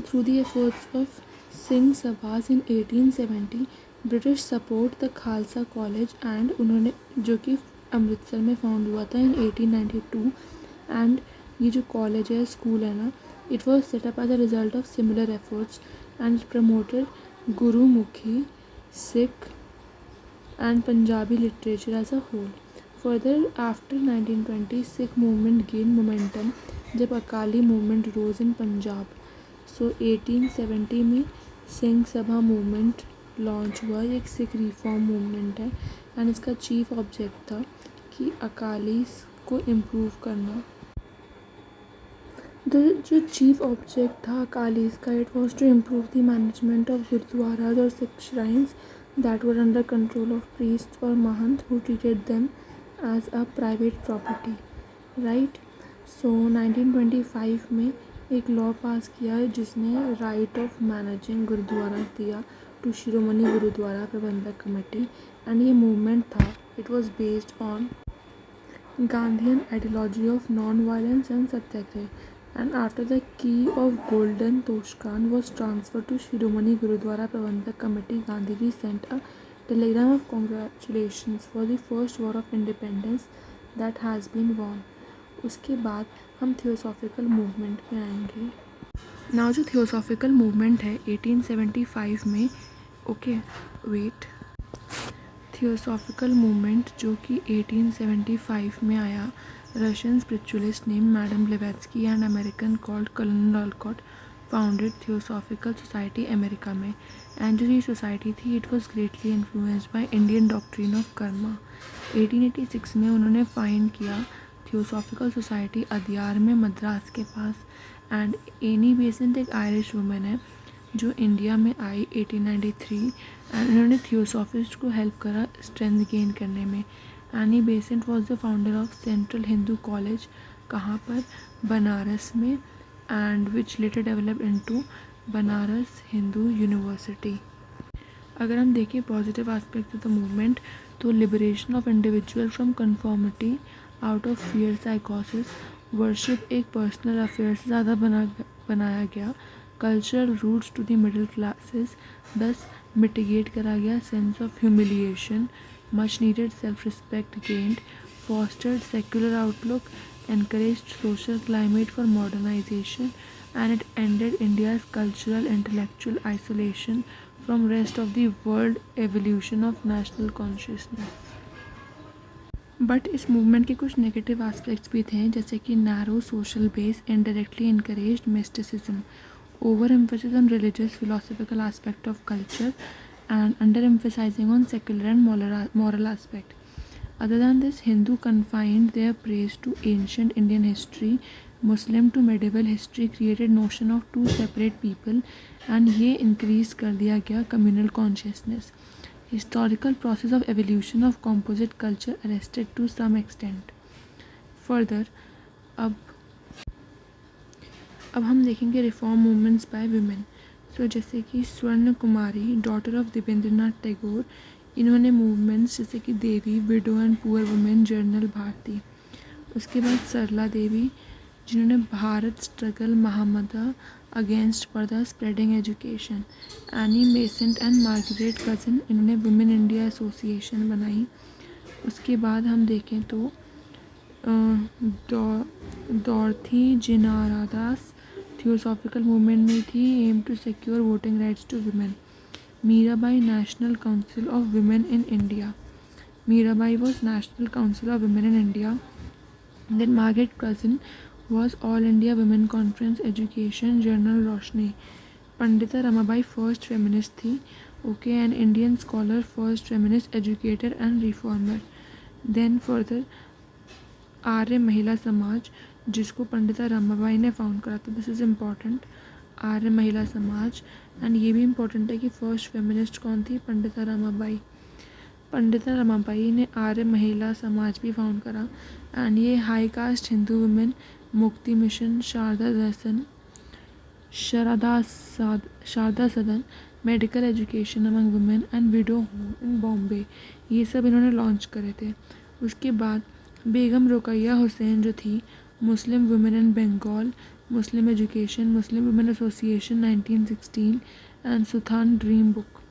Through the efforts of Singh Sabhas in 1870 British support the Khalsa college and उन्होंने जो कि अमृतसर में फाउंड हुआ था इन 1892 एंड ये जो कॉलेज है स्कूल है ना it was setup as a result of similar efforts and promoted Gurmukhi Sikh and Punjabi literature as a whole. Further, after 1920, Sikh movement gained momentum जब अकाली मूवमेंट रोज इन पंजाब. सो 1870 में सिंह सभा मूवमेंट लॉन्च हुआ. ये एक सिख रिफॉर्म मूवमेंट है एंड इसका चीफ ऑब्जेक्ट था कि अकाली को इम्प्रूव करना. जो चीफ ऑब्जेक्ट था अकालीज का it was to improve the management of Gurdwaras और Sikh shrines that were under control of priests or mahant who treated them as a private property, right? So 1925 में एक लॉ पास किया जिसने राइट ऑफ मैनेजिंग गुरुद्वारा दिया to शिरोमणि गुरुद्वारा प्रबंधक committee and ये movement था. It was based on Gandhian ideology of non violence and Satyagraha. And after the key of Golden Toshkan was transferred to Shiromani Gurudwara Prabandhak Committee, Gandhiji sent a telegram of congratulations for the first war of independence that has been won. उसके बाद हम theosophical movement में आएंगे. Now जो theosophical movement है 1875 में theosophical movement जो कि 1875 में आया. Russian spiritualist named Madame Blavatsky and American called Colonel Olcott founded Theosophical Society America में. एंड जो ये सोसाइटी थी it was greatly influenced by Indian doctrine of Karma. 1886 में उन्होंने फाइंड किया थियोसॉफिकल सोसाइटी अदियार में मद्रास के पास. एंड एनी बेसेंट एक आयरिश वुमेन है जो इंडिया में आई 1893 एंड उन्होंने थियोसॉफिस्ट को हेल्प करा स्ट्रेंथ गेन करने में. Annie Besant was the founder of central Hindu college. कहाँ पर? बनारस में. And which later develop into Banaras Hindu university. अगर हम देखें positive aspect of the movement तो liberation of individual from conformity out of fear साइकोसिस. वर्शिप एक पर्सनल अफेयर से ज़्यादा बनाया गया. Cultural roots to the middle classes thus mitigate करा गया. Sense of humiliation much needed self-respect gained, fostered secular outlook, encouraged social climate for modernization, and it ended India's cultural intellectual isolation from rest of the world. Evolution of national consciousness. But इस movement के कुछ negative aspects भी थे जैसे कि narrow social base indirectly encouraged mysticism, over emphasis on religious philosophical aspect of culture and under-emphasizing on secular and moral aspect. Other than this, Hindu confined their praise to ancient Indian history, Muslim to medieval history, created notion of two separate people and ये increase कर दिया गया communal consciousness. Historical process of evolution of composite culture arrested to some extent. Further, अब हम देखेंगे reform movements by women. So जैसे कि Swarna Kumari daughter of Debendranath Tagore इन्होंने मूवमेंट्स जैसे कि Devi widow and poor women journal Bharati. उसके बाद सरला देवी जिन्होंने Bharat struggle Mahamandal against for the spreading education. Annie Besant and Margaret Cousins इन्होंने वुमेन इंडिया एसोसिएशन बनाई. उसके बाद हम देखें तो डॉर्थी जिनारादास थियोसॉफिकल मूवमेंट में थी. Aim to secure voting rights to women. Mirabai national council of women in India. Mirabai was national council of women in India. Then Margaret Cousins was all India women conference education journal Roshni. Pandita Ramabai first feminist थी and Indian scholar first feminist educator and reformer. Then further Arya Mahila Samaj जिसको पंडिता रमाबाई ने found करा था. This is important. आर्य महिला समाज and ये भी important है कि फर्स्ट फेमिनिस्ट कौन थी? पंडिता रमाबाई. पंडिता रमाबाई ने आर्य महिला समाज भी फाउंड करा एंड ये हाई कास्ट हिंदू वुमेन मुक्ति मिशन शारदा सदन medical education among women and window home in Bombay ये सब इन्होंने लॉन्च करे थे. उसके बाद बेगम रुकैया हुसैन जो थी Muslim women in Bengal Muslim Education, Muslim Women Association 1916, and Suthan Dream Book.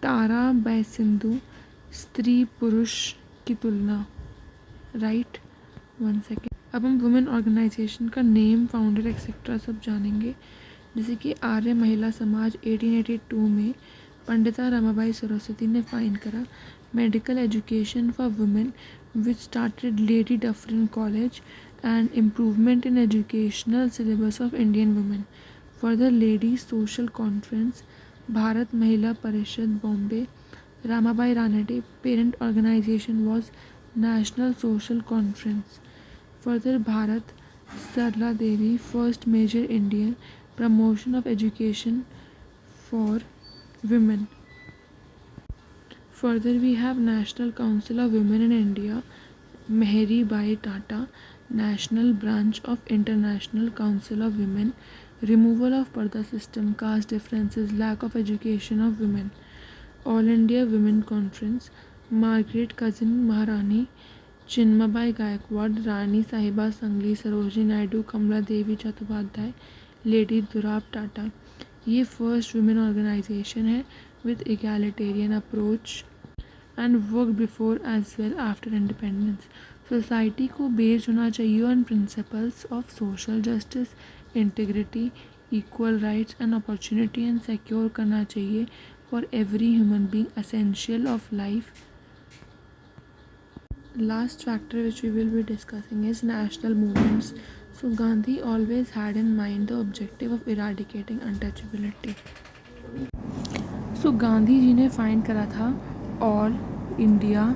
Tarabai Shinde, स्त्री पुरुष की तुलना, राइट। 1 सेकेंड। अब हम वुमेन ऑर्गेनाइजेशन का नेम, फाउंडर एक्सेट्रा सब जानेंगे। जैसे कि आर्य महिला समाज 1882 में पंडिता रमाबाई सरस्वती ने फाइंड करा। Medical education for women which started lady Dufferin college and improvement in educational syllabus of Indian women. Further lady social conference, Bharat महिला परिषद Bombay, Ramabai Ranade parent organization was National Social Conference. Further, Bharat Sarla Devi first major Indian promotion of education for women. Further, we have National Council of Women in India, Mehri Bai Tata, National Branch of International Council of Women, removal of Parda system, caste differences, lack of education of women. All India women conference, Margaret Cousins Maharani, Chimnabai Gaekwad, Rani Sahiba Sangli, Sarojini Naidu, Kamala Devi Chattopadhyay, Lady Dorab Tata. ये first women organization है with egalitarian approach and work before as well after independence. Society को based होना चाहिए on principles of social justice, integrity, equal rights and opportunity, and secure करना चाहिए for every human being essential of life. Last factor which we will be discussing is national movements. So Gandhi always had in mind the objective of eradicating untouchability. So Gandhi ji ने find करा था all India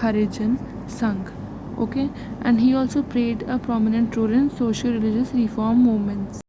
हरिजन संघ, okay, and he also played a prominent role in social religious reform movements.